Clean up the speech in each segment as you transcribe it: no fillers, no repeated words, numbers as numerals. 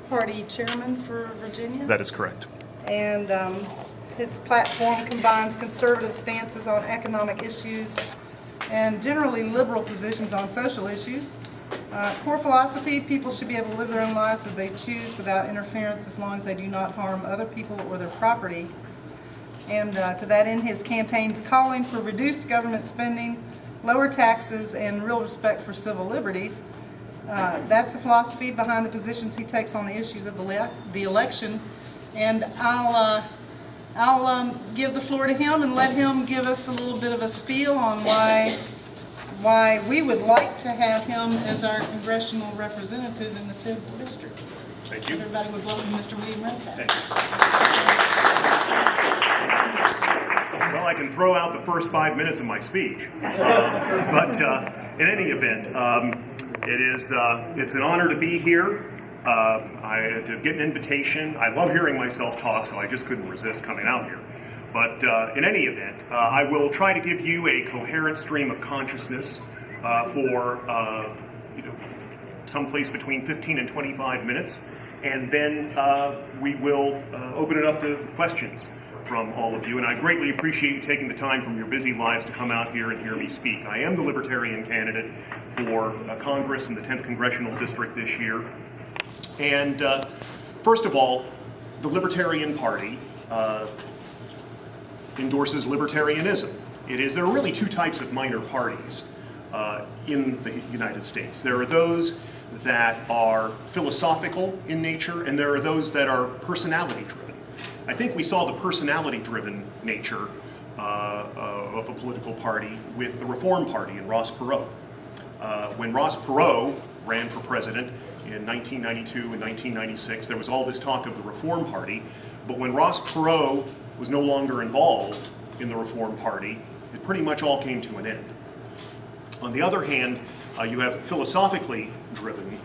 Party chairman for Virginia. That is correct. And his platform combines conservative stances on economic issues and generally liberal positions on social issues. Core philosophy: people should be able to live their own lives as they choose without interference as long as they do not harm other people or their property. And to that end, his campaign's calling for reduced government spending, lower taxes, and real respect for civil liberties. That's the philosophy behind the positions he takes on the issues of the election. And I'll give the floor to him and let him give us a little bit of a spiel on why we would like to have him as our congressional representative in the 10th district. Thank you. Everybody would welcome Mr. William Redpath. Thank you. Well, I can throw out the first 5 minutes of my speech, but in any event, it's an honor to be here. To get an invitation. I love hearing myself talk, so I just couldn't resist coming out here. But in any event, I will try to give you a coherent stream of consciousness for someplace between 15 and 25 minutes, and then we will open it up to questions from all of you. And I greatly appreciate you taking the time from your busy lives to come out here and hear me speak. I am the Libertarian candidate for Congress in the 10th Congressional District this year. And first of all, the Libertarian Party endorses libertarianism. There are really two types of minor parties in the United States. There are those that are philosophical in nature, and there are those that are personality-driven. I think we saw the personality-driven nature of a political party with the Reform Party and Ross Perot. When Ross Perot ran for president in 1992 and 1996, there was all this talk of the Reform Party, but when Ross Perot was no longer involved in the Reform Party, it pretty much all came to an end. On the other hand, you have philosophically driven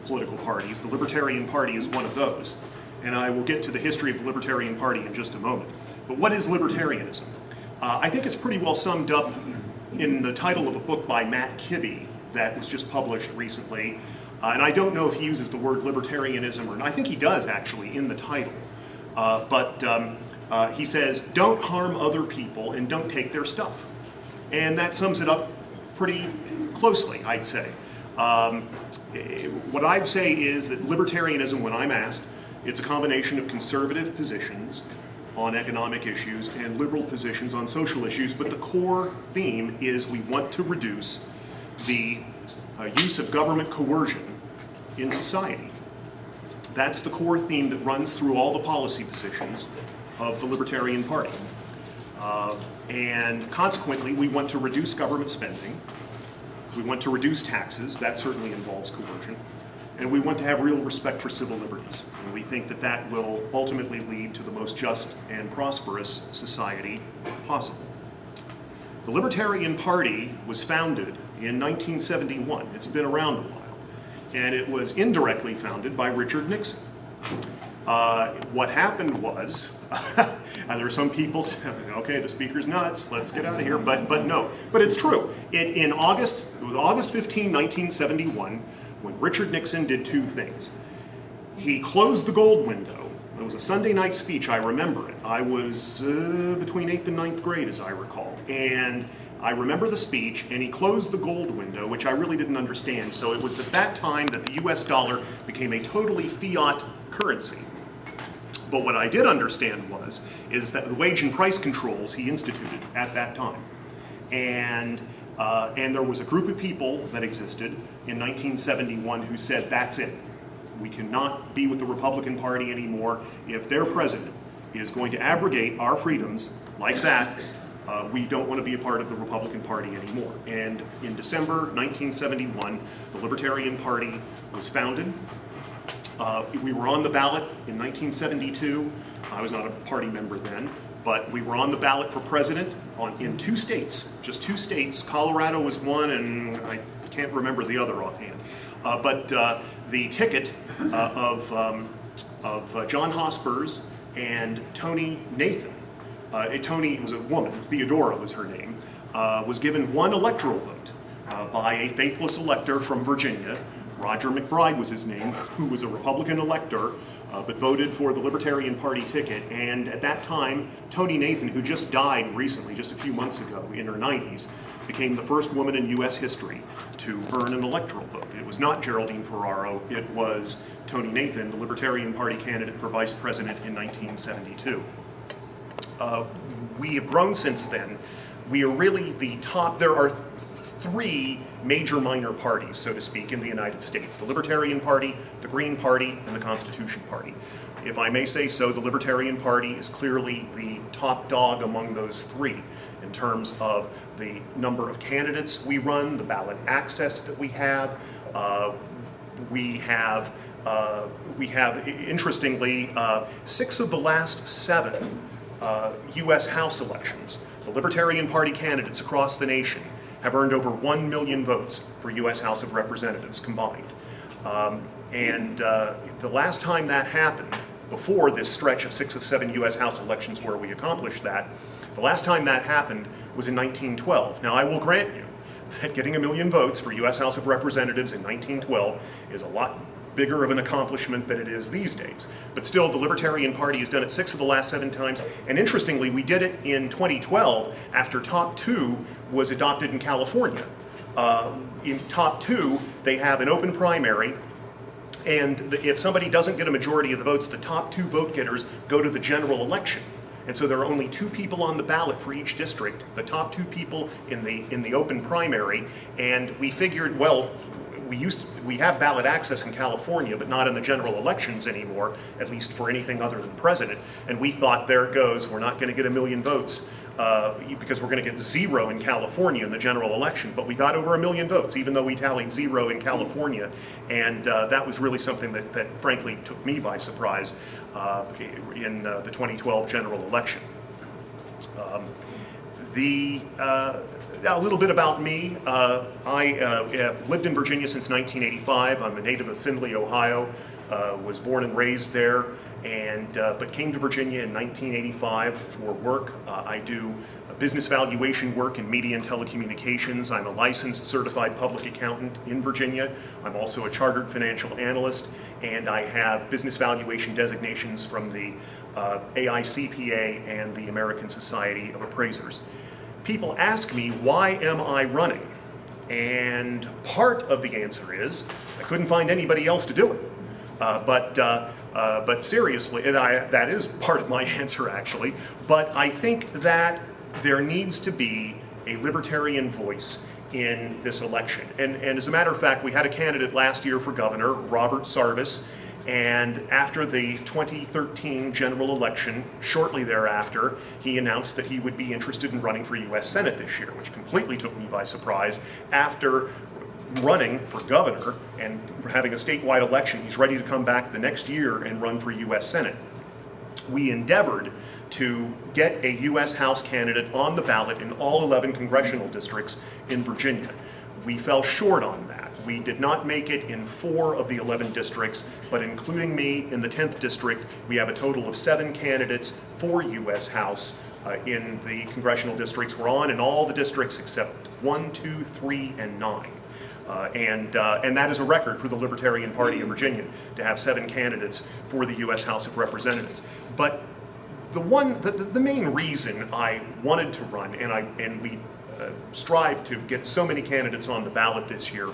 political parties. The Libertarian Party is one of those, and I will get to the history of the Libertarian Party in just a moment. But what is libertarianism? I think it's pretty well summed up in the title of a book by Matt Kibbe that was just published recently. And I don't know if he uses the word libertarianism or not. I think he does, actually, in the title. But he says, don't harm other people and don't take their stuff. And that sums it up pretty closely, I'd say. What I'd say is that libertarianism, when I'm asked, it's a combination of conservative positions on economic issues and liberal positions on social issues, but the core theme is we want to reduce the use of government coercion in society. That's the core theme that runs through all the policy positions of the Libertarian Party. And consequently, we want to reduce government spending. We want to reduce taxes. That certainly involves coercion. And we want to have real respect for civil liberties. And we think that that will ultimately lead to the most just and prosperous society possible. The Libertarian Party was founded in 1971. It's been around a while. And it was indirectly founded by Richard Nixon. What happened was, there are some people saying, okay, the speaker's nuts, let's get out of here, but no. But it's true. It was August 15, 1971, when Richard Nixon did two things. He closed the gold window. It was a Sunday night speech, I remember it. I was between 8th and 9th grade, as I recall. And I remember the speech, and he closed the gold window, which I really didn't understand. So it was at that time that the US dollar became a totally fiat currency. But what I did understand is that the wage and price controls he instituted at that time. And there was a group of people that existed in 1971 who said, that's it. We cannot be with the Republican Party anymore. If their president is going to abrogate our freedoms like that, we don't want to be a part of the Republican Party anymore. And in December 1971, the Libertarian Party was founded. We were on the ballot in 1972. I was not a party member then, but we were on the ballot for president in two states, just two states. Colorado was one, and I can't remember the other offhand. But the ticket of John Hospers and Tony Nathan, Tony was a woman, Theodora was her name, was given one electoral vote by a faithless elector from Virginia Roger McBride was his name, who was a Republican elector, but voted for the Libertarian Party ticket. And at that time, Toni Nathan, who just died recently, just a few months ago, in her 90s, became the first woman in U.S. history to earn an electoral vote. It was not Geraldine Ferraro, it was Toni Nathan, the Libertarian Party candidate for vice president in 1972. We have grown since then. We are really the top. There are three major minor parties, so to speak, in the United States: the Libertarian Party, the Green Party, and the Constitution Party. If I may say so, the Libertarian Party is clearly the top dog among those three in terms of the number of candidates we run, the ballot access that we have. We have, interestingly, 6 of the last 7 U.S. House elections, the Libertarian Party candidates across the nation have earned over 1 million votes for U.S. House of Representatives combined. The last time that happened, before this stretch of 6 of 7 U.S. House elections where we accomplished that, the last time that happened was in 1912. Now, I will grant you that getting 1 million votes for U.S. House of Representatives in 1912 is a lot bigger of an accomplishment than it is these days. But still, the Libertarian Party has done it 6 of the last 7 times. And interestingly, we did it in 2012 after Top 2 was adopted in California. In Top 2, they have an open primary, and if somebody doesn't get a majority of the votes, the top 2 vote getters go to the general election. And so there are only 2 people on the ballot for each district, the top 2 people in the open primary. And we figured, well, we have ballot access in California, but not in the general elections anymore, at least for anything other than president. And we thought, there it goes, we're not going to get 1 million votes because we're going to get 0 in California in the general election. But we got over 1 million votes, even though we tallied 0 in California. And that was really something that frankly took me by surprise in the 2012 general election. Now, a little bit about me. I have lived in Virginia since 1985. I'm a native of Findlay, Ohio. Was born and raised there, but came to Virginia in 1985 for work. I do business valuation work in media and telecommunications. I'm a licensed certified public accountant in Virginia. I'm also a chartered financial analyst, and I have business valuation designations from the AICPA and the American Society of Appraisers. People ask me, why am I running? And part of the answer is, I couldn't find anybody else to do it. But seriously, that is part of my answer actually, but I think that there needs to be a libertarian voice in this election. And as a matter of fact, we had a candidate last year for governor, Robert Sarvis, and after the 2013 general election, shortly thereafter, he announced that he would be interested in running for U.S. Senate this year, which completely took me by surprise. After running for governor and having a statewide election, he's ready to come back the next year and run for U.S. Senate. We endeavored to get a U.S. House candidate on the ballot in all 11 congressional districts in Virginia. We fell short on that. We did not make it in 4 of the 11 districts, but including me in the 10th district, we have a total of 7 candidates for U.S. House in the congressional districts. We're on in all the districts except 1, 2, 3, and 9. And that is a record for the Libertarian Party of Virginia to have 7 candidates for the U.S. House of Representatives. But the main reason I wanted to run, and we strive to get so many candidates on the ballot this year,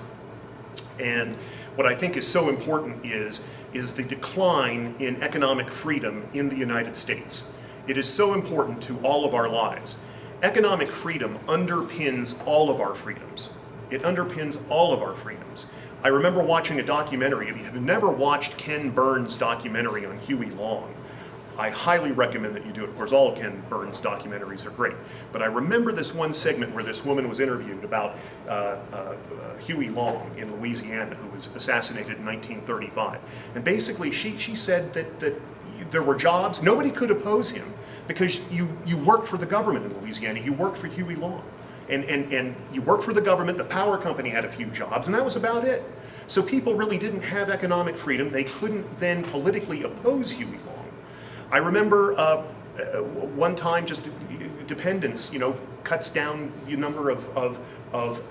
and what I think is so important is the decline in economic freedom in the United States. It is so important to all of our lives. Economic freedom underpins all of our freedoms. It underpins all of our freedoms. I remember watching a documentary. If you have never watched Ken Burns' documentary on Huey Long, I highly recommend that you do it. Of course, all of Ken Burns' documentaries are great. But I remember this one segment where this woman was interviewed about Huey Long in Louisiana, who was assassinated in 1935. And basically, she said that there were jobs. Nobody could oppose him because you worked for the government in Louisiana. You worked for Huey Long. And you worked for the government. The power company had a few jobs, and that was about it. So people really didn't have economic freedom. They couldn't then politically oppose Huey Long. I remember one time, just dependence, cuts down the number of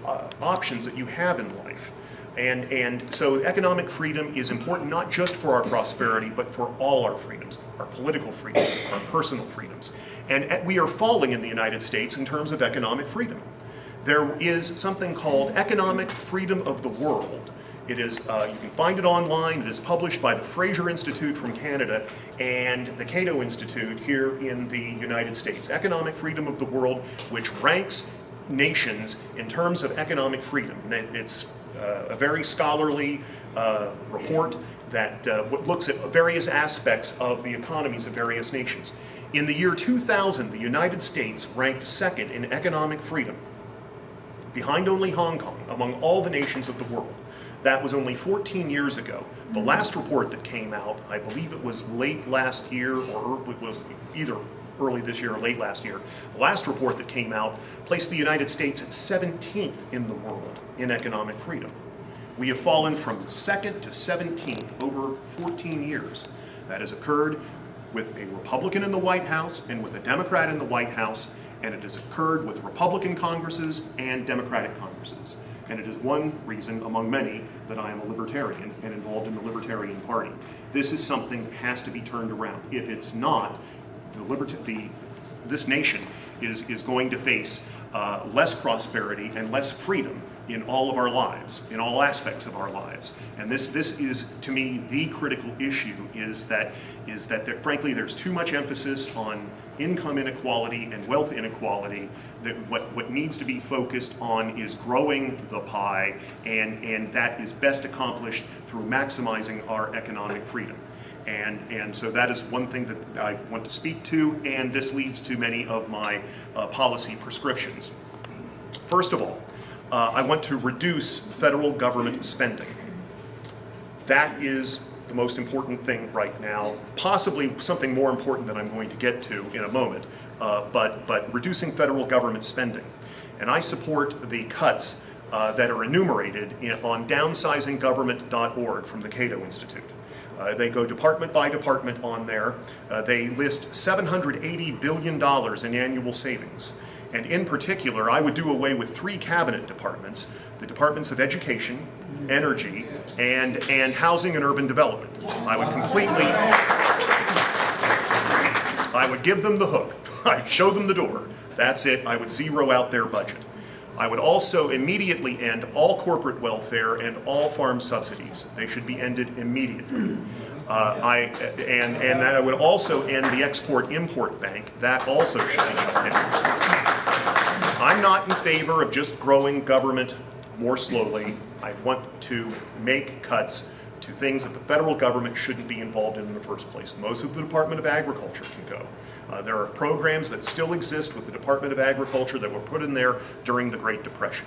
options that you have in life. And so economic freedom is important not just for our prosperity, but for all our freedoms, our political freedoms, our personal freedoms. And we are falling in the United States in terms of economic freedom. There is something called Economic Freedom of the World. It is, you can find it online. It is published by the Fraser Institute from Canada and the Cato Institute here in the United States. Economic Freedom of the World, which ranks nations in terms of economic freedom. It's a very scholarly report that looks at various aspects of the economies of various nations. In the year 2000, the United States ranked second in economic freedom, behind only Hong Kong, among all the nations of the world. That was only 14 years ago. The last report that came out, I believe it was late last year, or it was either early this year or late last year. The last report that came out placed the United States at 17th in the world in economic freedom. We have fallen from second to 17th over 14 years. That has occurred with a Republican in the White House and with a Democrat in the White House, and it has occurred with Republican Congresses and Democratic Congresses. And it is one reason, among many, that I am a libertarian and involved in the Libertarian Party. This is something that has to be turned around. If it's not, this nation is going to face less prosperity and less freedom in all of our lives, in all aspects of our lives. And this is, to me, the critical issue is that frankly, there's too much emphasis on income inequality and wealth inequality, that what needs to be focused on is growing the pie, and that is best accomplished through maximizing our economic freedom. And so that is one thing that I want to speak to, and this leads to many of my policy prescriptions. First of all, I want to reduce federal government spending. That is the most important thing right now, possibly something more important that I'm going to get to in a moment, but reducing federal government spending. And I support the cuts that are enumerated on downsizinggovernment.org from the Cato Institute. They go department by department on there. They list $780 billion in annual savings. And in particular, I would do away with 3 cabinet departments, the departments of education, energy, and housing and urban development. I would give them the hook. I'd show them the door. That's it. I would zero out their budget. I would also immediately end all corporate welfare and all farm subsidies. They should be ended immediately. And that I would also end the Export-Import Bank. That also should be shut down. I'm not in favor of just growing government more slowly. I want to make cuts to things that the federal government shouldn't be involved in the first place. Most of the Department of Agriculture can go. There are programs that still exist with the Department of Agriculture that were put in there during the Great Depression.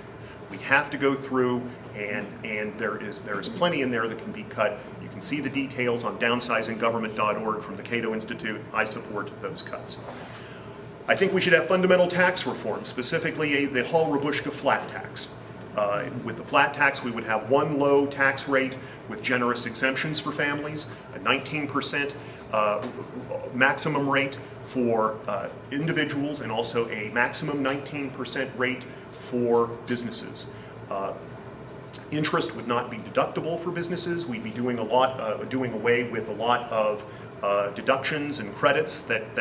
We have to go through, and there is plenty in there that can be cut. You can see the details on downsizinggovernment.org from the Cato Institute. I support those cuts. I think we should have fundamental tax reform, specifically the Hall-Rabushka flat tax. With the flat tax, we would have one low tax rate with generous exemptions for families, a 19% maximum rate for individuals, and also a maximum 19% rate for businesses. Interest would not be deductible for businesses. We'd be doing away with a lot of deductions and credits that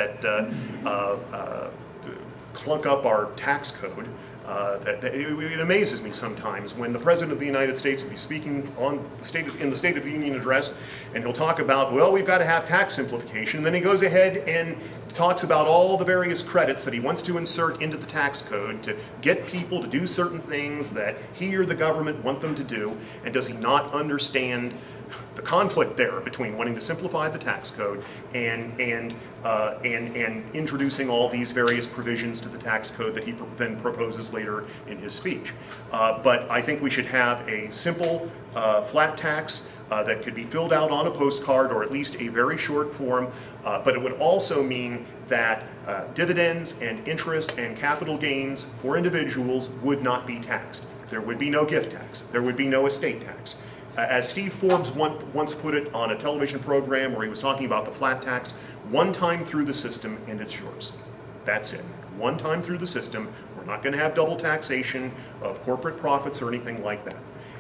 clunk up our tax code. It amazes me sometimes when the President of the United States will be speaking in the State of the Union address, and he'll talk about, well, we've got to have tax simplification, and then he goes ahead and talks about all the various credits that he wants to insert into the tax code to get people to do certain things that he or the government want them to do, and does he not understand the conflict there between wanting to simplify the tax code and introducing all these various provisions to the tax code that he then proposes later in his speech. But I think we should have a simple flat tax that could be filled out on a postcard, or at least a very short form, but it would also mean that dividends and interest and capital gains for individuals would not be taxed. There would be no gift tax. There would be no estate tax. As Steve Forbes once put it on a television program where he was talking about the flat tax, one time through the system and it's yours. That's it. One time through the system. We're not going to have double taxation of corporate profits or anything like that.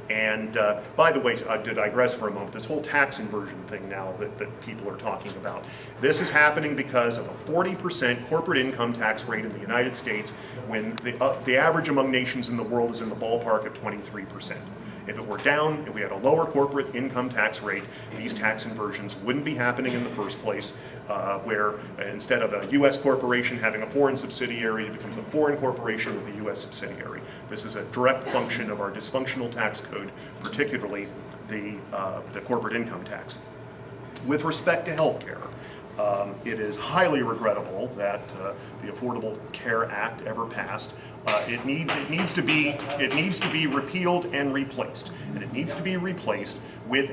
And by the way, to digress for a moment, this whole tax inversion thing now that people are talking about, this is happening because of a 40% corporate income tax rate in the United States when the average among nations in the world is in the ballpark of 23%. If it were down, if we had a lower corporate income tax rate, these tax inversions wouldn't be happening in the first place, where instead of a U.S. corporation having a foreign subsidiary, it becomes a foreign corporation with a U.S. subsidiary. This is a direct function of our dysfunctional tax code, particularly the corporate income tax. With respect to health care, it is highly regrettable that the Affordable Care Act ever passed. It needs to be repealed and replaced, and it needs to be replaced with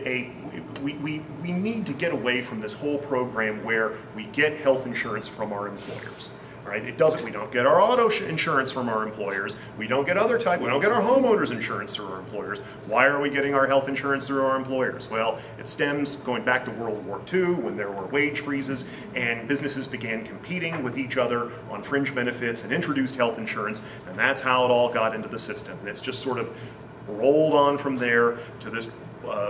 we need to get away from this whole program where we get health insurance from our employers. Right? We don't get our auto insurance from our employers. We don't get we don't get our homeowners insurance through our employers. Why are we getting our health insurance through our employers? Well, it stems going back to World War II when there were wage freezes and businesses began competing with each other on fringe benefits and introduced health insurance, and that's how it all got into the system. And it's just sort of rolled on from there to this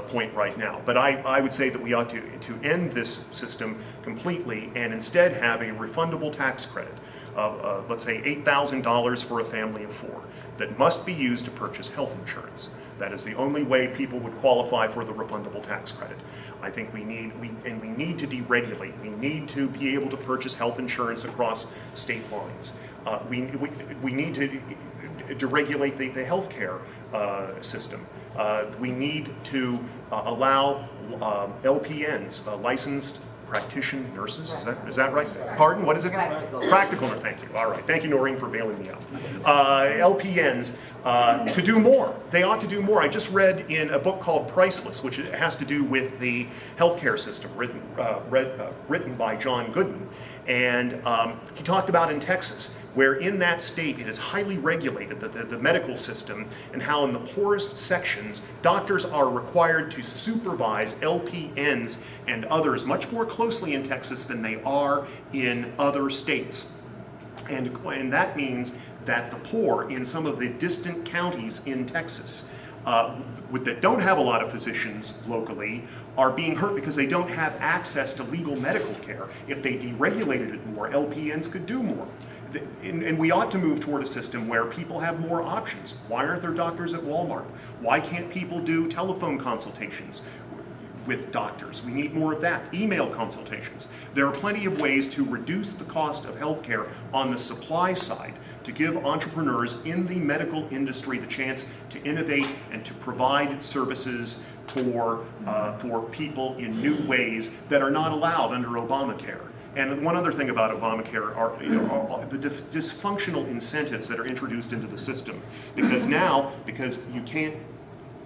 point right now. But I would say that we ought to end this system completely and instead have a refundable tax credit of, let's say, $8,000 for a family of 4 that must be used to purchase health insurance. That is the only way people would qualify for the refundable tax credit. I think we need to deregulate. We need to be able to purchase health insurance across state lines. We need to regulate the healthcare system. We need to allow LPNs, licensed practitioner nurses, is that right? Pardon, what is it? Practical, thank you. All right, thank you, Noreen, for bailing me out. LPNs to do more. They ought to do more. I just read in a book called Priceless, which has to do with the healthcare system, written by John Goodman, and he talked about in Texas, where in that state it is highly regulated, the medical system, and how in the poorest sections, doctors are required to supervise LPNs and others much more closely in Texas than they are in other states. And that means that the poor in some of the distant counties in Texas that don't have a lot of physicians locally are being hurt because they don't have access to legal medical care. If they deregulated it more, LPNs could do more. And we ought to move toward a system where people have more options. Why aren't there doctors at Walmart? Why can't people do telephone consultations with doctors? We need more of that. Email consultations. There are plenty of ways to reduce the cost of healthcare on the supply side, to give entrepreneurs in the medical industry the chance to innovate and to provide services for people in new ways that are not allowed under Obamacare. And one other thing about Obamacare are the dysfunctional incentives that are introduced into the system. Because you can't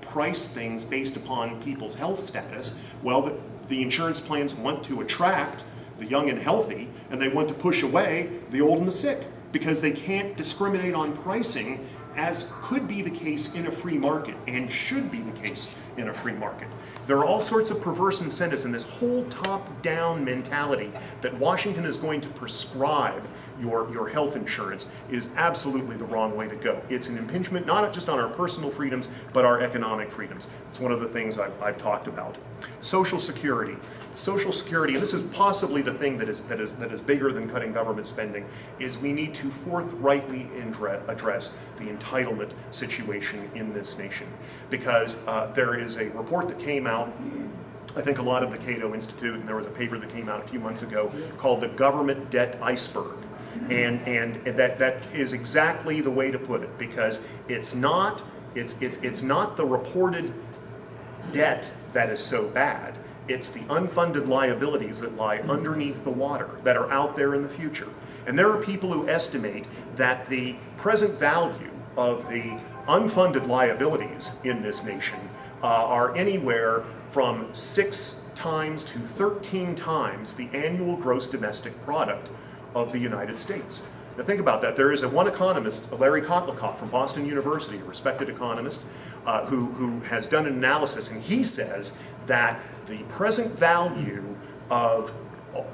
price things based upon people's health status, well, the insurance plans want to attract the young and healthy, and they want to push away the old and the sick, because they can't discriminate on pricing, as could be the case in a free market and should be the case in a free market. There are all sorts of perverse incentives in this whole top-down mentality that Washington is going to prescribe your health insurance is absolutely the wrong way to go. It's an impingement not just on our personal freedoms, but our economic freedoms. It's one of the things I've talked about. Social Security. Social Security, and this is possibly the thing that is bigger than cutting government spending, is we need to forthrightly address the entitlement situation in this nation. Because there is a report that came out, I think a lot of the Cato Institute, and there was a paper that came out a few months ago called The Government Debt Iceberg. And that is exactly the way to put it, because it's not the reported debt that is so bad. It's the unfunded liabilities that lie underneath the water that are out there in the future. And there are people who estimate that the present value of the unfunded liabilities in this nation are anywhere from 6 times to 13 times the annual gross domestic product of the United States. Now think about that. There is one economist, Larry Kotlikoff from Boston University, a respected economist, who has done an analysis, and he says that the present value of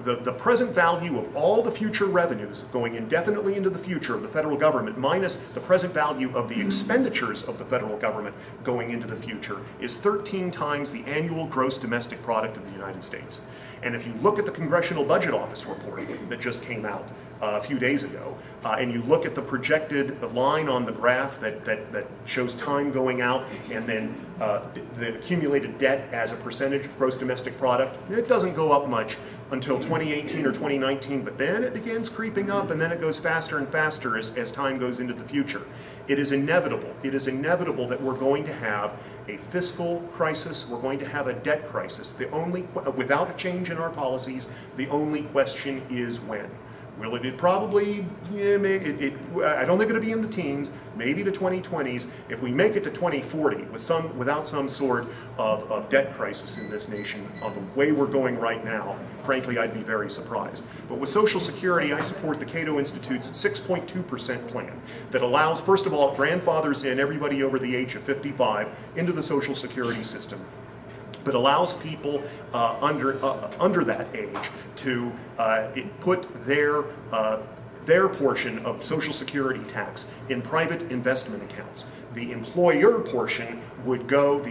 the present value of all the future revenues going indefinitely into the future of the federal government minus the present value of the expenditures of the federal government going into the future is 13 times the annual gross domestic product of the United States. And if you look at the Congressional Budget Office report that just came out a few days ago, and you look at the projected line on the graph that shows time going out, and then the accumulated debt as a percentage of gross domestic product, it doesn't go up much until 2018 or 2019, but then it begins creeping up, and then it goes faster and faster as time goes into the future. It is inevitable. It is inevitable that we're going to have a fiscal crisis. We're going to have a debt crisis. Without a change in our policies, the only question is when. Will it be probably, I don't think it'll be in the teens, maybe the 2020s. If we make it to 2040 without some sort of debt crisis in this nation on the way we're going right now, frankly, I'd be very surprised. But with Social Security, I support the Cato Institute's 6.2% plan that allows, first of all, grandfathers in everybody over the age of 55 into the Social Security system, but allows people under that age to put their portion of Social Security tax in private investment accounts. The employer portion would go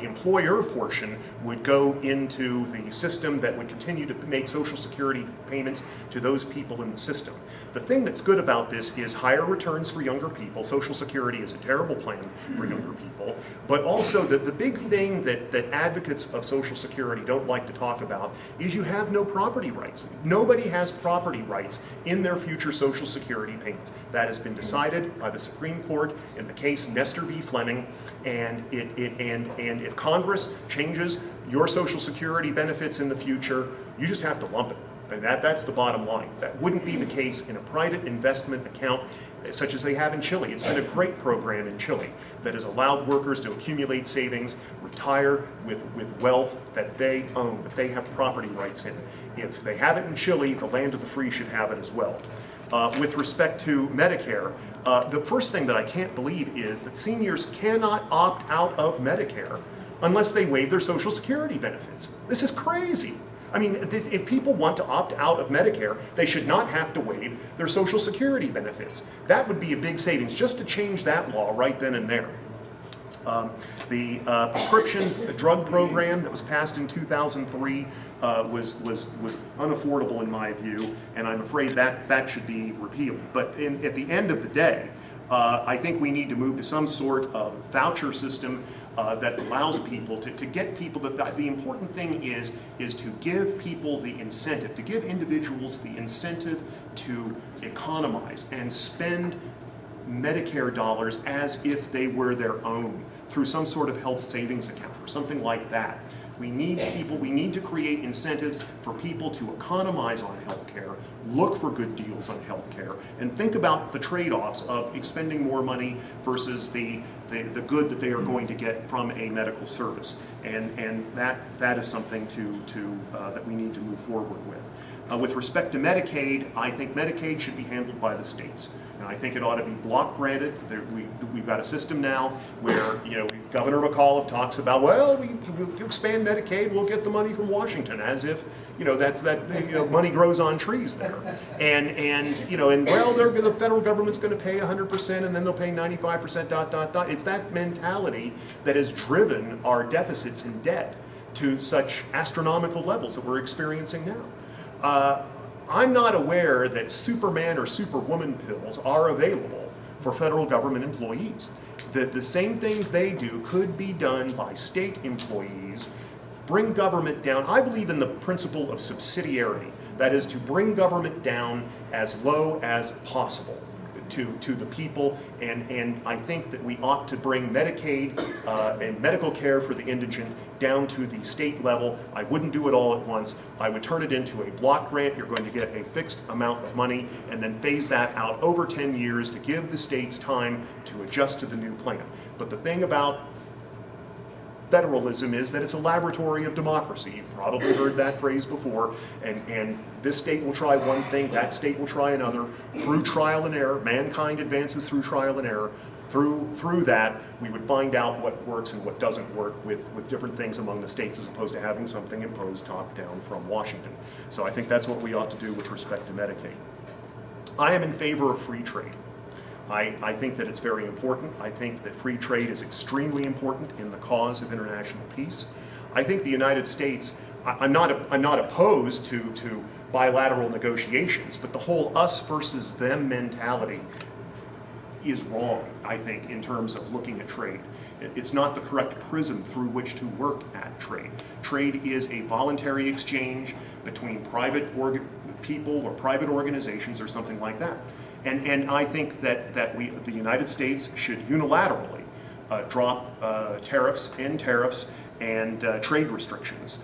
into the system that would continue to make Social Security payments to those people in the system. The thing that's good about this is higher returns for younger people. Social Security is a terrible plan for younger people, but also the big thing that advocates of Social Security don't like to talk about is you have no property rights. Nobody has property rights in their future Social Security payments. That has been decided by the Supreme Court in the case Nestor v. Fleming, and if Congress changes your Social Security benefits in the future, you just have to lump it. And that's the bottom line. That wouldn't be the case in a private investment account such as they have in Chile. It's been a great program in Chile that has allowed workers to accumulate savings, retire with wealth that they own, that they have property rights in. If they have it in Chile, the land of the free should have it as well. With respect to Medicare, the first thing that I can't believe is that seniors cannot opt out of Medicare unless they waive their Social Security benefits. This is crazy. I mean, if people want to opt out of Medicare, they should not have to waive their Social Security benefits. That would be a big savings, just to change that law right then and there. The prescription drug program that was passed in 2003 was unaffordable in my view, and I'm afraid that should be repealed. But at the end of the day, I think we need to move to some sort of voucher system that allows people to get people, the important thing is to give people the incentive, to give individuals the incentive to economize and spend Medicare dollars as if they were their own through some sort of health savings account or something like that. We need to create incentives for people to economize on healthcare, look for good deals on healthcare, and think about the trade-offs of expending more money versus the good that they are going to get from a medical service. And that is something that we need to move forward with. With respect to Medicaid, I think Medicaid should be handled by the states. And I think it ought to be block granted. We've got a system now where, Governor McAuliffe talks about, well, we expand Medicaid, we'll get the money from Washington, as if, money grows on trees there. And well, the federal government's going to pay 100% and then they'll pay 95%, ... It's that mentality that has driven our deficits in debt to such astronomical levels that we're experiencing now. I'm not aware that Superman or Superwoman pills are available for federal government employees. That the same things they do could be done by state employees, bring government down. I believe in the principle of subsidiarity, that is to bring government down as low as possible to the people, and I think that we ought to bring Medicaid and medical care for the indigent down to the state level. I wouldn't do it all at once. I would turn it into a block grant. You're going to get a fixed amount of money and then phase that out over 10 years to give the states time to adjust to the new plan. But the thing about federalism is that it's a laboratory of democracy. You've probably heard that phrase before, and this state will try one thing, that state will try another, through trial and error. Mankind advances through trial and error. Through that, we would find out what works and what doesn't work with different things among the states, as opposed to having something imposed top-down from Washington. So I think that's what we ought to do with respect to Medicaid. I am in favor of free trade. I think that it's very important. I think that free trade is extremely important in the cause of international peace. I think the United States, I'm not opposed to bilateral negotiations, but the whole us versus them mentality is wrong, I think, in terms of looking at trade. It's not the correct prism through which to work at trade. Trade is a voluntary exchange between private people or private organizations or something like that. And I think that the United States should unilaterally drop tariffs and trade restrictions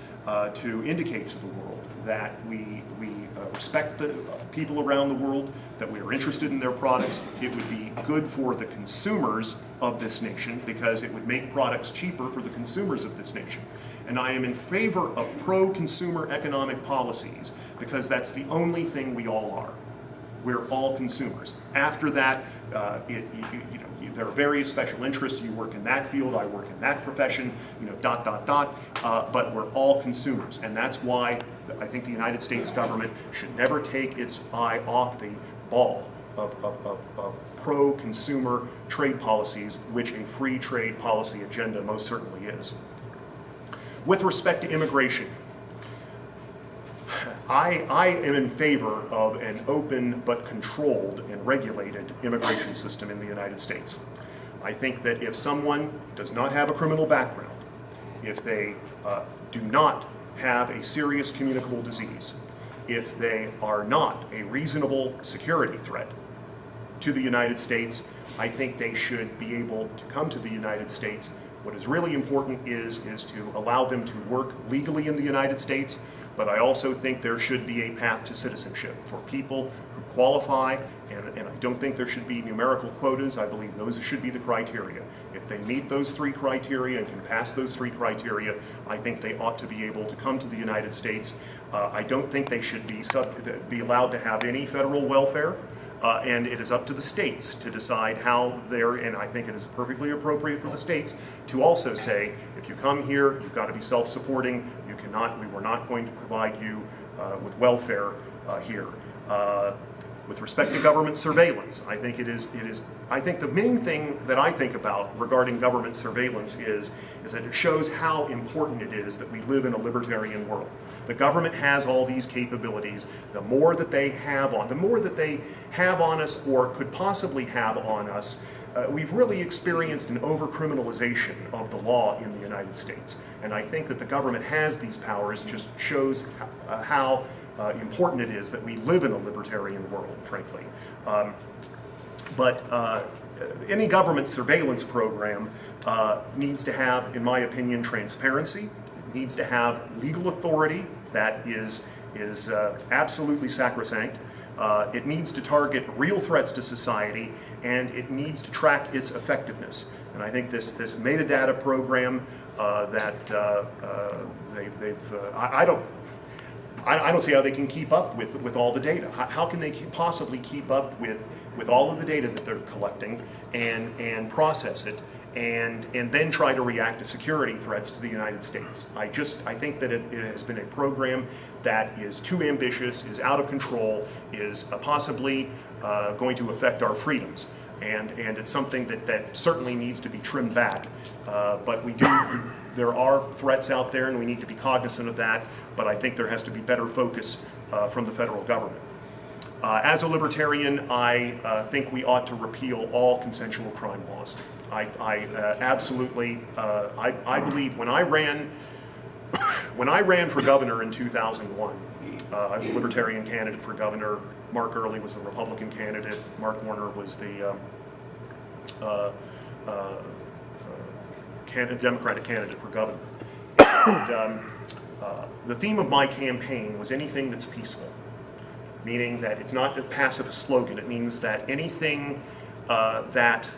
to indicate to the world that we respect the people around the world, that we are interested in their products. It would be good for the consumers of this nation because it would make products cheaper for the consumers of this nation. And I am in favor of pro-consumer economic policies because that's the only thing we all are. We're all consumers. After that, there are various special interests. You work in that field, I work in that profession, but we're all consumers. And that's why I think the United States government should never take its eye off the ball of pro-consumer trade policies, which a free trade policy agenda most certainly is. With respect to immigration, I am in favor of an open but controlled and regulated immigration system in the United States. I think that if someone does not have a criminal background, if they do not have a serious communicable disease, if they are not a reasonable security threat to the United States, I think they should be able to come to the United States. What is really important is to allow them to work legally in the United States, but I also think there should be a path to citizenship for people who qualify, and I don't think there should be numerical quotas. I believe those should be the criteria. If they meet those three criteria and can pass those three criteria, I think they ought to be able to come to the United States. I don't think they should be allowed to have any federal welfare. And it is up to the states to decide how they're, and I think it is perfectly appropriate for the states to also say, if you come here, you've got to be self-supporting. You cannot, we were not going to provide you with welfare here. With respect to government surveillance, I think I think the main thing that I think about regarding government surveillance is that it shows how important it is that we live in a libertarian world. The government has all these capabilities. The more that they have on us or could possibly have on us, we've really experienced an over-criminalization of the law in the United States. And I think that the government has these powers just shows how important it is that we live in a libertarian world, frankly. But any government surveillance program needs to have, in my opinion, transparency. It needs to have legal authority that is absolutely sacrosanct. It needs to target real threats to society, and it needs to track its effectiveness. And I think this metadata program I don't see how they can keep up with all the data. How can they possibly keep up with all of the data that they're collecting and process it and then try to react to security threats to the United States? I think that it has been a program that is too ambitious, is out of control, is possibly going to affect our freedoms. And it's something that certainly needs to be trimmed back. But there are threats out there, and we need to be cognizant of that, but I think there has to be better focus from the federal government. As a libertarian, I think we ought to repeal all consensual crime laws. I absolutely, I believe when I ran for governor in 2001, I was a libertarian candidate for governor. Mark Earley was the Republican candidate. Mark Warner was the Democratic candidate for governor. And the theme of my campaign was anything that's peaceful, meaning that it's not a passive slogan. It means that anything that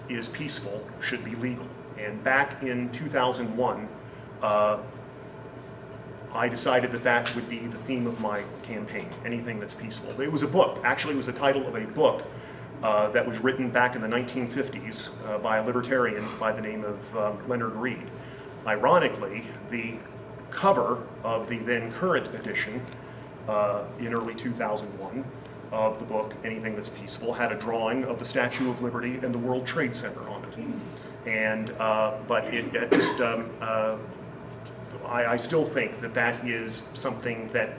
is peaceful should be legal. And back in 2001, I decided that would be the theme of my campaign, anything that's peaceful. It was a book. Actually, it was the title of a book that was written back in the 1950s by a libertarian by the name of Leonard Read. Ironically, the cover of the then current edition in early 2001 of the book, Anything That's Peaceful, had a drawing of the Statue of Liberty and the World Trade Center on it. And, but it just, I still think that that is something that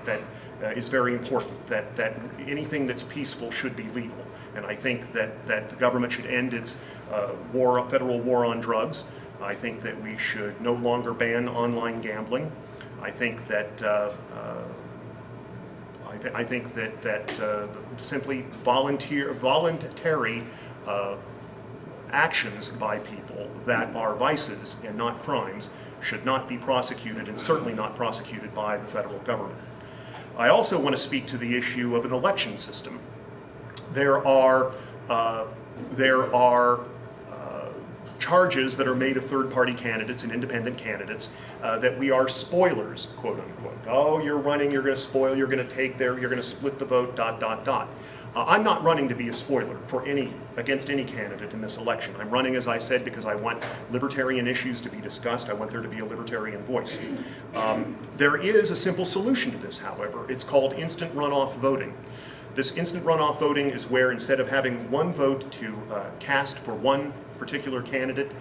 is very important, that anything that's peaceful should be legal. And I think that the government should end its federal war on drugs. I think that we should no longer ban online gambling. I think that simply voluntary actions by people that are vices and not crimes should not be prosecuted, and certainly not prosecuted by the federal government. I also want to speak to the issue of an election system. There are charges that are made of third-party candidates and independent candidates that we are spoilers, quote unquote. Oh, you're running, you're going to spoil, you're going to take there, you're going to split the vote, ... I'm not running to be a spoiler against any candidate in this election. I'm running, as I said, because I want libertarian issues to be discussed. I want there to be a libertarian voice. There is a simple solution to this, however. It's called instant runoff voting. This instant runoff voting is where, instead of having one vote to cast for one particular candidate,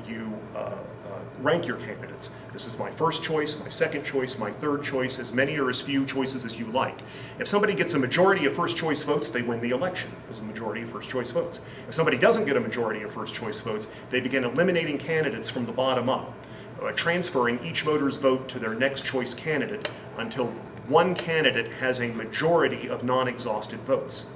you rank your candidates. This is my first choice, my second choice, my third choice, as many or as few choices as you like. If somebody gets a majority of first choice votes, they win the election. There's a majority of first choice votes. If somebody doesn't get a majority of first choice votes, they begin eliminating candidates from the bottom up, transferring each voter's vote to their next choice candidate until one candidate has a majority of non-exhausted votes.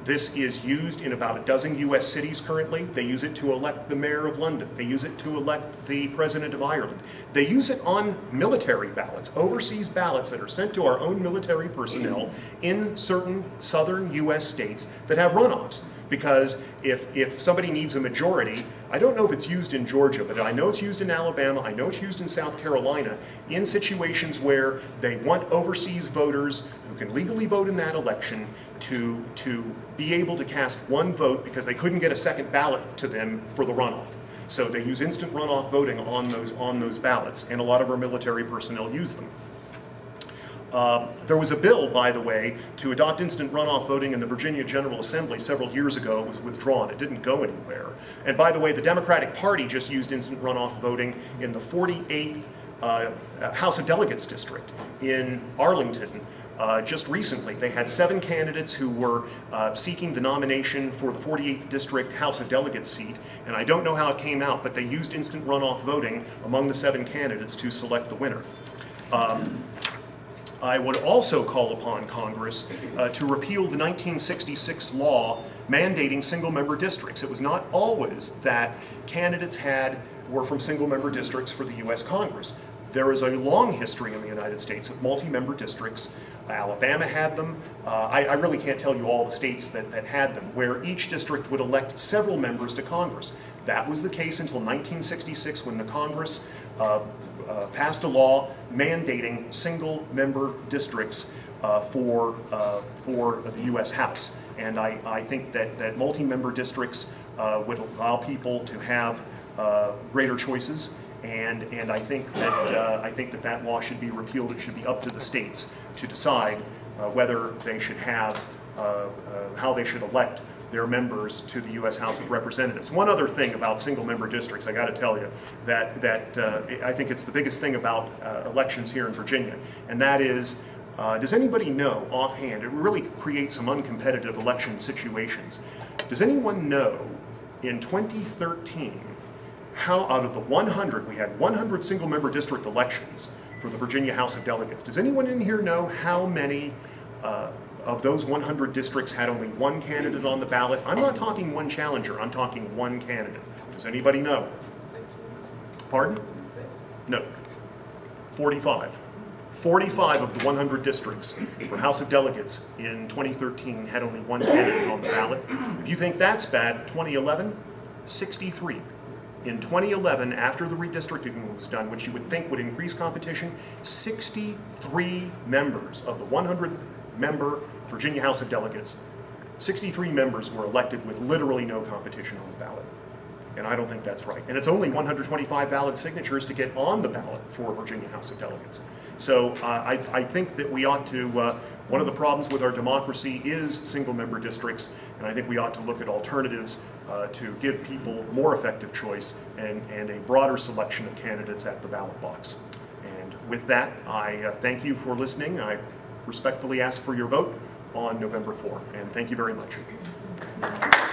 This is used in about a dozen US cities currently. They use it to elect the mayor of London. They use it to elect the president of Ireland. They use it on military ballots, overseas ballots that are sent to our own military personnel in certain southern US states that have runoffs. Because if somebody needs a majority, I don't know if it's used in Georgia, but I know it's used in Alabama, I know it's used in South Carolina, in situations where they want overseas voters who can legally vote in that election to be able to cast one vote because they couldn't get a second ballot to them for the runoff. So they use instant runoff voting on those ballots, and a lot of our military personnel use them. There was a bill, by the way, to adopt instant runoff voting in the Virginia General Assembly several years ago. It was withdrawn. It didn't go anywhere. And by the way, the Democratic Party just used instant runoff voting in the 48th House of Delegates district in Arlington. Just recently, they had 7 candidates who were seeking the nomination for the 48th District House of Delegates seat, and I don't know how it came out, but they used instant runoff voting among the 7 candidates to select the winner. I would also call upon Congress to repeal the 1966 law mandating single-member districts. It was not always that candidates were from single-member districts for the U.S. Congress. There is a long history in the United States of multi-member districts. Alabama had them. I really can't tell you all the states that had them, where each district would elect several members to Congress. That was the case until 1966, when the Congress passed a law mandating single-member districts for the U.S. House. And I think that multi-member districts would allow people to have greater choices. And I think that law should be repealed. It should be up to the states to decide whether they should have, how they should elect their members to the U.S. House of Representatives. One other thing about single-member districts, I got to tell you, that I think it's the biggest thing about elections here in Virginia, and that is, does anybody know offhand, it really creates some uncompetitive election situations. Does anyone know in 2013, how out of the 100, we had 100 single-member district elections for the Virginia House of Delegates. Does anyone in here know how many of those 100 districts had only one candidate on the ballot? I'm not talking one challenger, I'm talking one candidate. Does anybody know? Pardon? No. 45. 45 of the 100 districts for House of Delegates in 2013 had only one candidate on the ballot. If you think that's bad, 2011, 63. In 2011, after the redistricting was done, which you would think would increase competition, 63 members of the 100-member Virginia House of Delegates 63 members were elected with literally no competition on the ballot. And I don't think that's right. And it's only 125 valid signatures to get on the ballot for Virginia House of Delegates. So I think that we ought to, one of the problems with our democracy is single-member districts, and I think we ought to look at alternatives to give people more effective choice and a broader selection of candidates at the ballot box. And with that, I thank you for listening. I respectfully ask for your vote on November 4, and thank you very much.